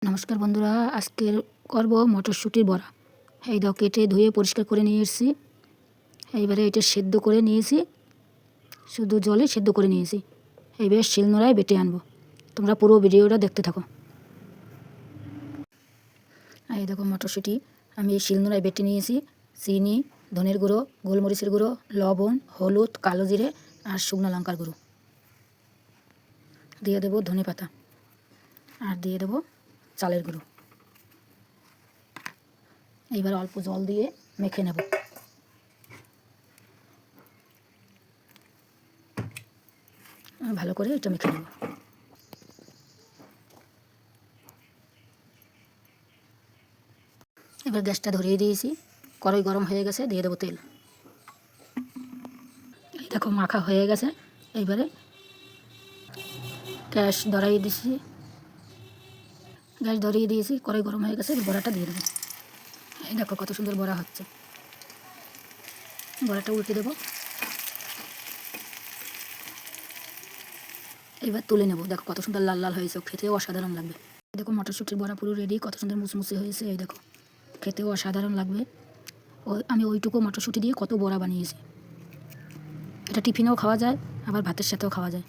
নমস্কার বন্ধুরা, আজকের করব মটরশুঁটির বড়া। এই দাও, কেটে ধুয়ে পরিষ্কার করে নিয়ে এসেছি। এইবারে এটা সেদ্ধ করে নিয়েছি, শুধু জলে সেদ্ধ করে নিয়েছি। এইবারে শিলনোড়ায় বেটে আনবো। তোমরা পুরো ভিডিওটা দেখতে থাকো। এই দেখো, মটরশুঁটি আমি শিলনোড়ায় বেটে নিয়েছি। চিনি, ধনের গুঁড়ো, গোলমরিচের গুঁড়ো, লবণ, হলুদ, কালো জিরে আর শুকনো লঙ্কার গুঁড়ো দিয়ে দেবো, ধনে পাতা আর দিয়ে দেবো চালের গুঁড়ো। এইবার অল্প জল দিয়ে মেখে নেব। ভালো করে এটা মেখে নেব। এবার গ্যাসটা ধরিয়ে দিয়েছি, কড়াই গরম হয়ে গেছে, দিয়ে দেবো তেল। এই দেখো, মাখা হয়ে গেছে। এইবারে গ্যাস ধরিয়ে দিয়েছি, কড়াই গরম হয়ে গেছে। বড়াটা দিয়ে দেবো। এই দেখো কত সুন্দর বড়া হচ্ছে। বড়াটা উল্টে দেবো। এবার তুলে নেব। দেখো কত সুন্দর লাল লাল হয়েছে, খেতেও অসাধারণ লাগবে। দেখো মটরশুঁটির বড়া পুরো রেডি, কত সুন্দর মুচমুচে হয়েছে। এই দেখো, খেতেও অসাধারণ লাগবে। আমি ওইটুকু মটরশুঁটি দিয়ে কত বড়া বানিয়েছি। এটা টিফিনেও খাওয়া যায়, আবার ভাতের সাথেও খাওয়া যায়।